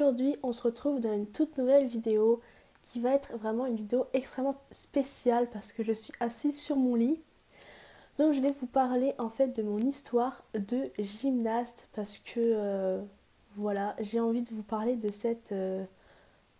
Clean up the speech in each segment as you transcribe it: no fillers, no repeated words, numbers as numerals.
aujourd'hui on se retrouve dans une toute nouvelle vidéo qui va être vraiment une vidéo extrêmement spéciale parce que je suis assise sur mon lit. Donc je vais vous parler en fait de mon histoire de gymnaste parce que voilà, j'ai envie de vous parler de cette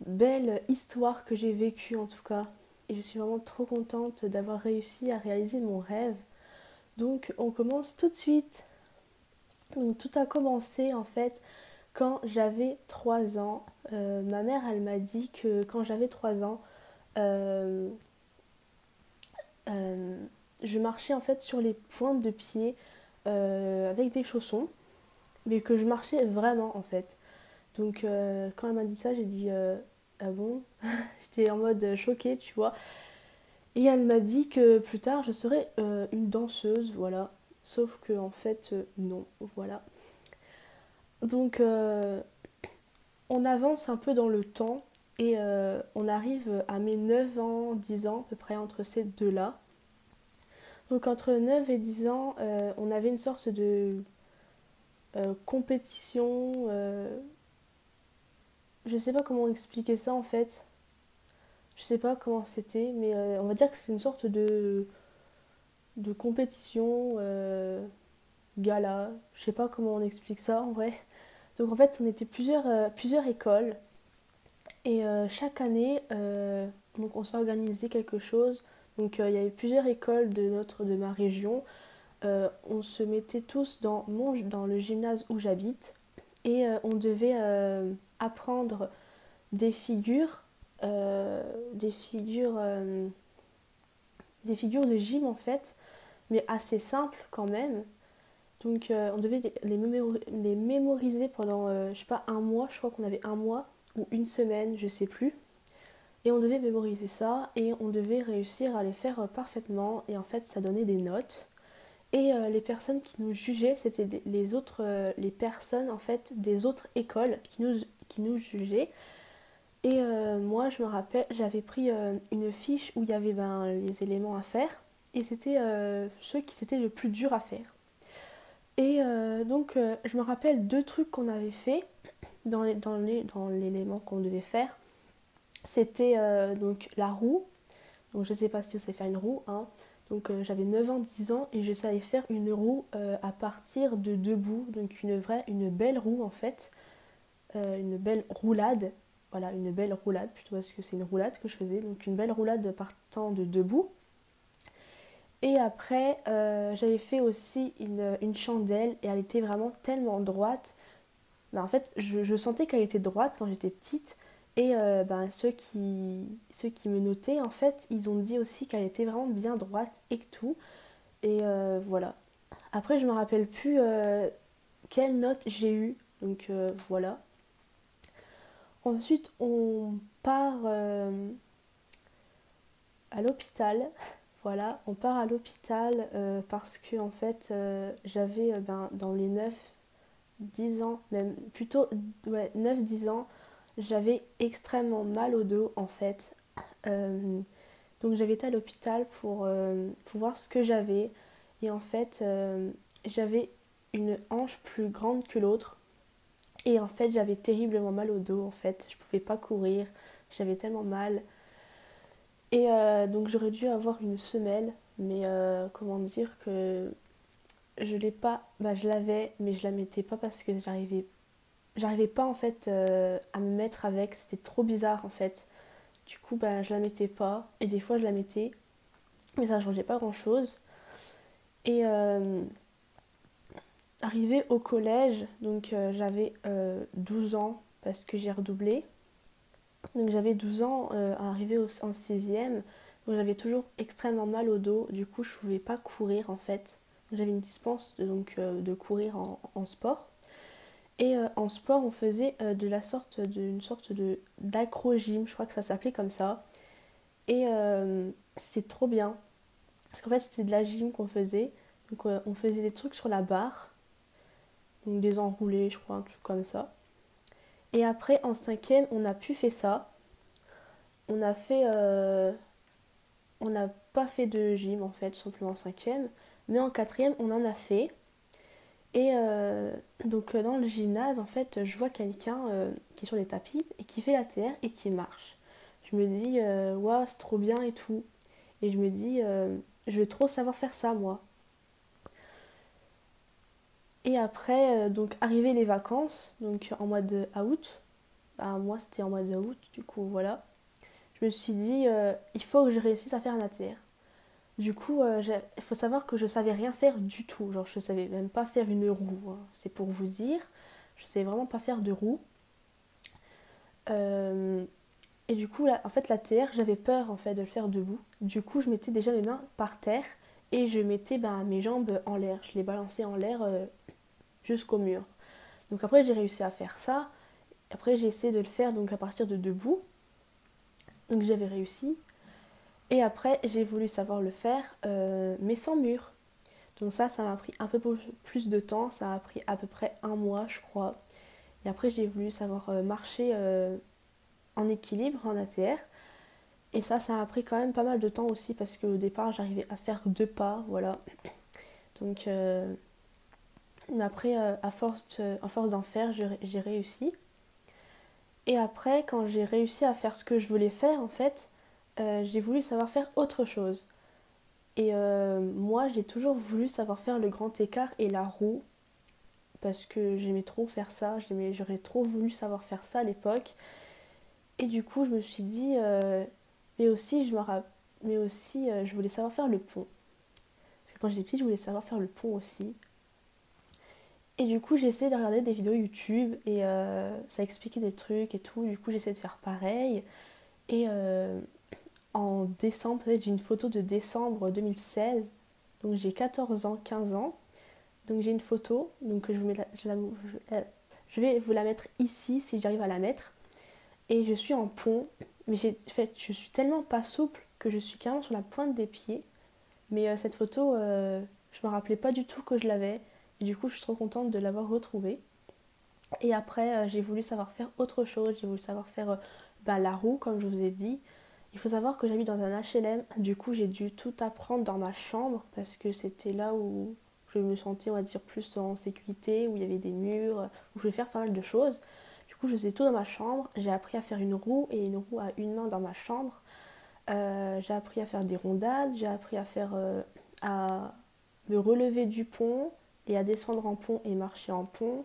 belle histoire que j'ai vécue en tout cas. Et je suis vraiment trop contente d'avoir réussi à réaliser mon rêve. Donc on commence tout de suite. Donc tout a commencé en fait quand j'avais 3 ans. Ma mère elle m'a dit que quand j'avais 3 ans, euh, euh, je marchais en fait sur les pointes de pied avec des chaussons, mais que je marchais vraiment en fait. Donc quand elle m'a dit ça, j'ai dit ah bon. J'étais en mode choquée, tu vois. Et elle m'a dit que plus tard je serais une danseuse, voilà. Sauf que en fait non, voilà. Donc on avance un peu dans le temps et on arrive à mes 9 ans, 10 ans, à peu près entre ces deux-là. Donc entre 9 et 10 ans, on avait une sorte de compétition. Je sais pas comment expliquer ça en fait. Je sais pas comment c'était, mais on va dire que c'est une sorte de compétition, gala. Je sais pas comment on explique ça en vrai. Donc en fait, on était plusieurs écoles. Et chaque année, donc on s'organisait quelque chose. Donc il y avait plusieurs écoles de ma région. On se mettait tous dans le gymnase où j'habite et on devait apprendre des figures, euh, des figures, euh, des figures de gym en fait, mais assez simples quand même. Donc on devait les mémoriser pendant, je sais pas, un mois. Je crois qu'on avait un mois ou une semaine, je sais plus. Et on devait mémoriser ça et on devait réussir à les faire parfaitement. Et en fait, ça donnait des notes. Et les personnes qui nous jugeaient, c'était les personnes en fait des autres écoles qui nous jugeaient. Et moi, je me rappelle, j'avais pris une fiche où il y avait les éléments à faire. Et c'était ceux qui c'était le plus dur à faire. Et donc, je me rappelle deux trucs qu'on avait fait dans l'élément qu'on devait faire. C'était donc la roue. Donc je ne sais pas si on sait faire une roue, hein. Donc j'avais 9 ans, 10 ans et je savais faire une roue à partir de debout. Donc une belle roue en fait. Une belle roulade. Voilà, une belle roulade plutôt parce que c'est une roulade que je faisais. Donc une belle roulade partant de debout. Et après, j'avais fait aussi une chandelle et elle était vraiment tellement droite. Ben, en fait, je sentais qu'elle était droite quand j'étais petite. Et ben, ceux qui me notaient, en fait, ils ont dit aussi qu'elle était vraiment bien droite et que tout. Et voilà. Après, je me rappelle plus quelle note j'ai eue. Donc voilà. Ensuite, on part à l'hôpital. Voilà, on part à l'hôpital parce que en fait, j'avais ben, dans les 9 10 ans, même plutôt ouais, 9 10 ans, j'avais extrêmement mal au dos en fait. Euh, donc j'avais été à l'hôpital pour voir ce que j'avais. Et en fait, j'avais une hanche plus grande que l'autre. Et en fait, j'avais terriblement mal au dos en fait. Je pouvais pas courir, j'avais tellement mal. Et donc j'aurais dû avoir une semelle. Mais comment dire que je l'ai pas, bah je l'avais, mais je la mettais pas parce que j'arrivais pas en fait à me mettre avec, c'était trop bizarre en fait. Du coup, bah, je la mettais pas et des fois je la mettais, mais ça changeait pas grand chose. Et arrivé au collège, donc j'avais 12 ans parce que j'ai redoublé. Donc j'avais 12 ans arrivé en 6e, donc j'avais toujours extrêmement mal au dos, du coup je pouvais pas courir en fait. J'avais une dispense de courir en sport. Et en sport, on faisait une sorte de d'acro-gym, je crois que ça s'appelait comme ça. Et c'est trop bien. Parce qu'en fait, c'était de la gym qu'on faisait. Donc on faisait des trucs sur la barre, donc des enroulés, je crois, un truc comme ça. Et après, en 5e, on a pu faire ça. On a fait... on n'a pas fait de gym, en fait, tout simplement en 5e. Mais en 4e, on en a fait. Et donc dans le gymnase, en fait, je vois quelqu'un qui est sur les tapis et qui fait la TR et qui marche. Je me dis, waouh, c'est trop bien et tout. Et je me dis, je vais trop savoir faire ça, moi. Et après, donc, arrivé les vacances, donc en mois de août, bah, moi c'était en mois de août, du coup, voilà. Je me suis dit, il faut que je réussisse à faire un ATR. Du coup, il faut savoir que je savais rien faire du tout. Genre, je savais même pas faire une roue, hein. C'est pour vous dire. Je savais vraiment pas faire de roue. Euh, et du coup, là, en fait, la TR, j'avais peur en fait de le faire debout. Du coup, je mettais déjà mes mains par terre et je mettais ben, mes jambes en l'air. Je les balançais en l'air jusqu'au mur. Donc après, j'ai réussi à faire ça. Après, j'ai essayé de le faire donc à partir de debout. Donc j'avais réussi. Et après, j'ai voulu savoir le faire, mais sans mur. Donc ça m'a pris un peu plus de temps. Ça a pris à peu près un mois, je crois. Et après, j'ai voulu savoir marcher en équilibre, en ATR. Et ça m'a pris quand même pas mal de temps aussi parce qu'au départ, j'arrivais à faire 2 pas, voilà. Donc, mais après, à force d'en faire, j'ai réussi. Et après, quand j'ai réussi à faire ce que je voulais faire, en fait, j'ai voulu savoir faire autre chose. Et moi, j'ai toujours voulu savoir faire le grand écart et la roue parce que j'aimais trop faire ça. J'aurais trop voulu savoir faire ça à l'époque. Et du coup, je me suis dit, mais aussi, je voulais savoir faire le pont. Parce que quand j'étais petite, je voulais savoir faire le pont aussi. Et du coup, j'ai essayé de regarder des vidéos YouTube et ça expliquait des trucs et tout. Du coup, j'ai essayé de faire pareil. Et en décembre, peut-être j'ai une photo de décembre 2016. Donc j'ai 14 ans, 15 ans. Donc j'ai une photo. Donc je vais vous la mettre ici si j'arrive à la mettre. Et je suis en pont. Mais en fait, je suis tellement pas souple que je suis carrément sur la pointe des pieds. Mais cette photo, je me rappelais pas du tout que je l'avais. Et du coup, je suis trop contente de l'avoir retrouvée. Et après, j'ai voulu savoir faire autre chose. J'ai voulu savoir faire bah, la roue, comme je vous ai dit. Il faut savoir que j'habite dans un HLM. Du coup, j'ai dû tout apprendre dans ma chambre parce que c'était là où je me sentais, on va dire, plus en sécurité, où il y avait des murs, où je voulais faire pas mal de choses. Du coup, je faisais tout dans ma chambre. J'ai appris à faire une roue et une roue à une main dans ma chambre. J'ai appris à faire des rondades. J'ai appris à faire à me relever du pont et à descendre en pont et marcher en pont.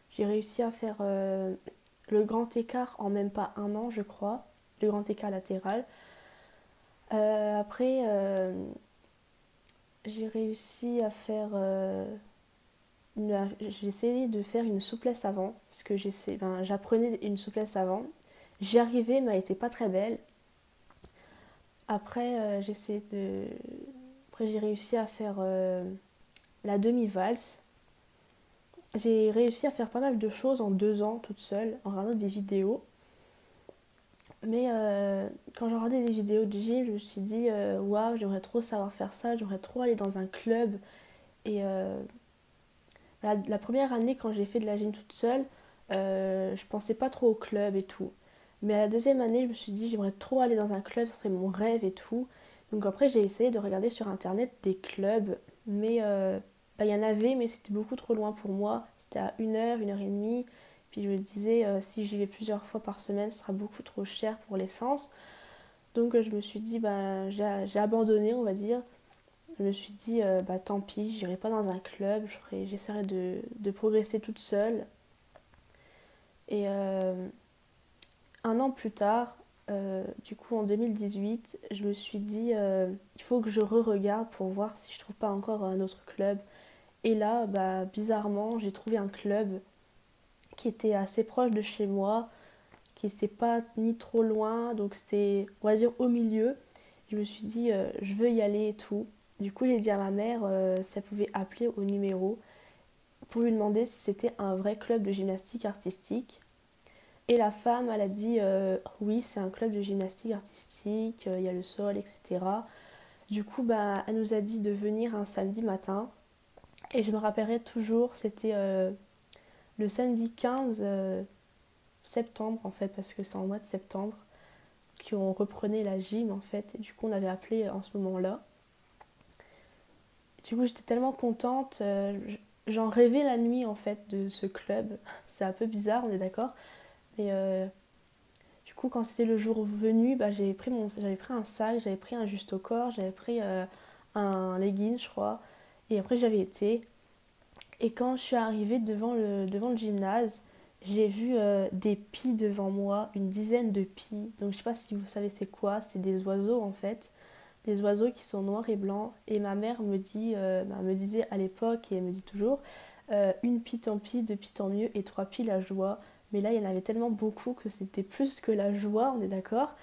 J'ai réussi à faire le grand écart en même pas un an, je crois, le grand écart latéral. Après, j'ai réussi à faire. J'ai essayé de faire une souplesse avant, parce que j'apprenais une souplesse avant. J'y arrivais, mais elle n'était pas très belle. Après, Après, j'ai réussi à faire la demi-valse. J'ai réussi à faire pas mal de choses en 2 ans toute seule, en regardant des vidéos. Mais quand j'ai regardé des vidéos de gym, je me suis dit, waouh, j'aimerais trop savoir faire ça, j'aimerais trop aller dans un club. Et la première année, quand j'ai fait de la gym toute seule, je pensais pas trop au club et tout. Mais la deuxième année, je me suis dit, j'aimerais trop aller dans un club, ce serait mon rêve et tout. Donc après, j'ai essayé de regarder sur internet des clubs, mais bah, il y en avait, mais c'était beaucoup trop loin pour moi. C'était à 1 heure, 1 heure et demie. Puis je me disais, si j'y vais plusieurs fois par semaine, ce sera beaucoup trop cher pour l'essence. Donc je me suis dit, bah, j'ai abandonné, on va dire. Je me suis dit, bah tant pis, j'irai pas dans un club, j'essaierai de progresser toute seule. Et un an plus tard, du coup en 2018, je me suis dit, il faut que je re-regarde pour voir si je trouve pas encore un autre club. Et là, bah, bizarrement, j'ai trouvé un club qui était assez proche de chez moi, qui n'était pas ni trop loin, donc c'était, on va dire, au milieu. Je me suis dit, je veux y aller et tout. Du coup, j'ai dit à ma mère si elle pouvait appeler au numéro pour lui demander si c'était un vrai club de gymnastique artistique. Et la femme, elle a dit oui, c'est un club de gymnastique artistique, il y a le sol, etc. Du coup, bah, elle nous a dit de venir un samedi matin. Et je me rappellerai toujours, c'était le samedi 15 septembre, en fait, parce que c'est en mois de septembre, qu'on reprenait la gym, en fait. Et du coup, on avait appelé en ce moment-là. Du coup, j'étais tellement contente. j'en rêvais la nuit en fait de ce club. C'est un peu bizarre, on est d'accord. Mais du coup, quand c'était le jour venu, bah, j'avais pris un sac, j'avais pris un juste au corps, j'avais pris un legging, je crois. Et après, j'avais été. Et quand je suis arrivée devant le gymnase, j'ai vu des pies devant moi, une dizaine de pies. Donc je sais pas si vous savez c'est quoi, c'est des oiseaux en fait. Des oiseaux qui sont noirs et blancs. Et ma mère me disait à l'époque, et elle me dit toujours, une pie tant pis, deux pies tant mieux, et trois pies la joie. Mais là, il y en avait tellement beaucoup que c'était plus que la joie, on est d'accord.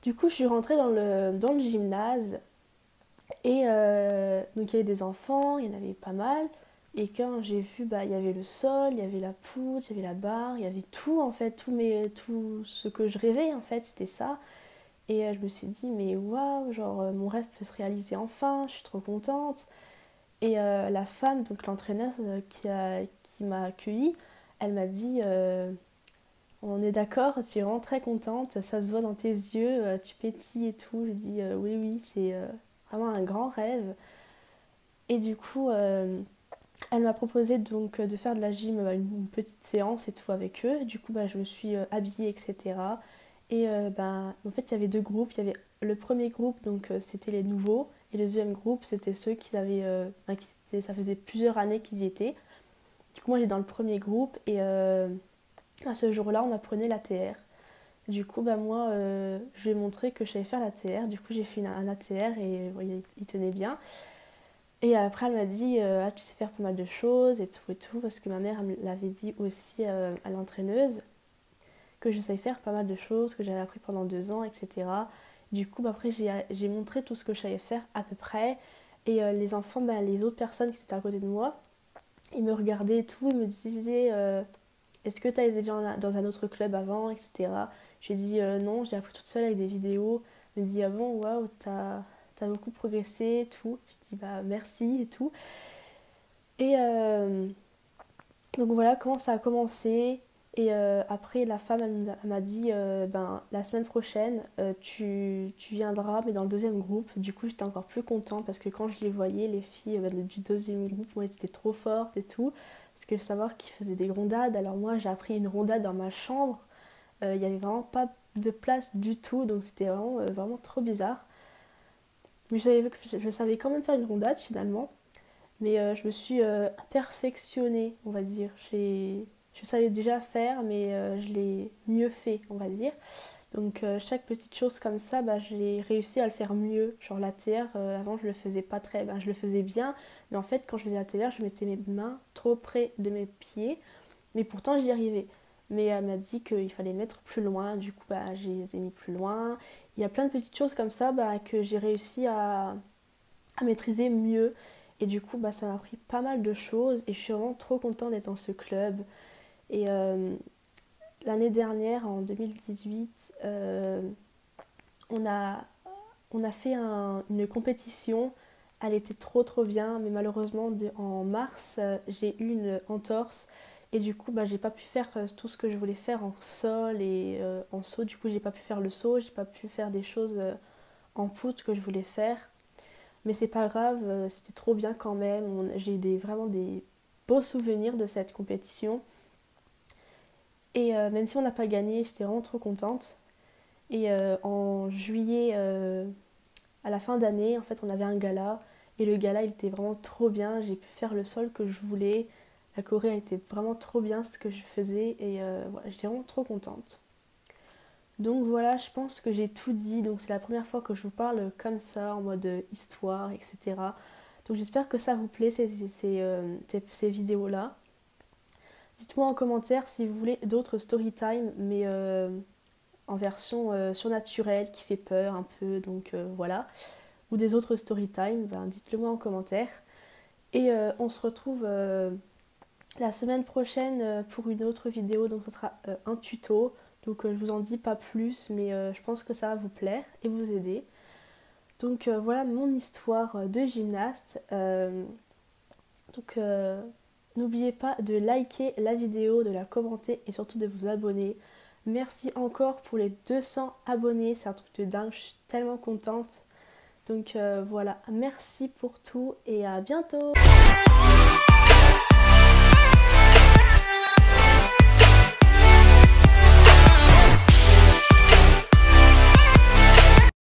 Du coup, je suis rentrée dans le gymnase. Et donc il y avait des enfants, il y en avait pas mal. Et quand j'ai vu, bah, il y avait le sol, il y avait la poutre, il y avait la barre, il y avait tout en fait, tout ce que je rêvais en fait, c'était ça. Et je me suis dit, mais waouh, genre mon rêve peut se réaliser enfin, je suis trop contente. Et la femme, donc l'entraîneuse qui m'a accueillie, elle m'a dit, on est d'accord, tu es vraiment très contente, ça se voit dans tes yeux, tu pétilles et tout. J'ai dit, oui, oui, c'est vraiment un grand rêve. Et du coup, elle m'a proposé donc de faire de la gym, une petite séance et tout avec eux. Du coup, bah, je me suis habillée, etc. Et bah, en fait, il y avait deux groupes. Il y avait le premier groupe, donc c'était les nouveaux. Et le deuxième groupe, c'était ceux qui avaient, ça faisait plusieurs années qu'ils y étaient. Du coup, moi, j'étais dans le premier groupe. Et à ce jour-là, on apprenait l'ATR. Du coup, bah, moi, je lui ai montré que je savais faire l'ATR. Du coup, j'ai fait un ATR et il tenait bien. Et après, elle m'a dit, ah, tu sais faire pas mal de choses et tout, parce que ma mère elle me l'avait dit aussi à l'entraîneuse, que je savais faire pas mal de choses, que j'avais appris pendant 2 ans, etc. Du coup, bah, après, j'ai montré tout ce que je savais faire à peu près. Et les enfants, bah, les autres personnes qui étaient à côté de moi, ils me regardaient et tout, ils me disaient, est-ce que tu as été dans un autre club avant, etc. J'ai dit, non, j'ai appris toute seule avec des vidéos. Elle me dit, ah bon, waouh, t'as beaucoup progressé et tout. Je dis, bah merci et tout. Et donc voilà comment ça a commencé. Et après, la femme, elle m'a dit, ben, la semaine prochaine, tu viendras, mais dans le deuxième groupe. Du coup, j'étais encore plus contente parce que quand je les voyais, les filles du deuxième groupe, moi, elles étaient trop fortes et tout. Parce que je savoir qu'ils faisaient des rondades. Alors moi, j'ai appris une rondade dans ma chambre. Il n'y avait vraiment pas de place du tout, donc c'était vraiment trop bizarre. Mais je savais quand même faire une rondade finalement. Mais je me suis perfectionnée, on va dire. Je savais déjà faire, mais je l'ai mieux fait, on va dire. Donc chaque petite chose comme ça, bah, j'ai réussi à le faire mieux. Genre la TR, avant je le faisais pas très, je le faisais bien. Mais en fait quand je faisais la TR, je mettais mes mains trop près de mes pieds. Mais pourtant j'y arrivais. Mais elle m'a dit qu'il fallait mettre plus loin. Du coup, bah, je les ai mis plus loin. Il y a plein de petites choses comme ça bah, que j'ai réussi à maîtriser mieux. Et du coup, bah, ça m'a appris pas mal de choses. Et je suis vraiment trop contente d'être dans ce club. Et l'année dernière, en 2018, on a, on a fait une compétition. Elle était trop bien. Mais malheureusement, en mars, j'ai eu une entorse. Et du coup, bah, j'ai pas pu faire tout ce que je voulais faire en sol et en saut. Du coup, j'ai pas pu faire le saut. J'ai pas pu faire des choses en poutre que je voulais faire. Mais c'est pas grave, c'était trop bien quand même. J'ai vraiment des beaux souvenirs de cette compétition. Et même si on n'a pas gagné, j'étais vraiment trop contente. Et en juillet, à la fin d'année, en fait, on avait un gala. Et le gala, il était vraiment trop bien. J'ai pu faire le sol que je voulais. La Corée a été vraiment trop bien ce que je faisais. Et voilà, j'étais vraiment trop contente. Donc voilà, je pense que j'ai tout dit. Donc c'est la première fois que je vous parle comme ça, en mode histoire, etc. Donc j'espère que ça vous plaît, ces vidéos-là. Dites-moi en commentaire si vous voulez d'autres story time, mais en version surnaturelle, qui fait peur un peu. Donc voilà. Ou des autres story time, ben, dites-le moi en commentaire. Et on se retrouve la semaine prochaine pour une autre vidéo. Donc ce sera un tuto. Donc je vous en dis pas plus, mais je pense que ça va vous plaire et vous aider. Donc voilà mon histoire de gymnaste. Donc n'oubliez pas de liker la vidéo, de la commenter et surtout de vous abonner. Merci encore pour les 200 abonnés, c'est un truc de dingue, je suis tellement contente. Donc voilà, merci pour tout et à bientôt.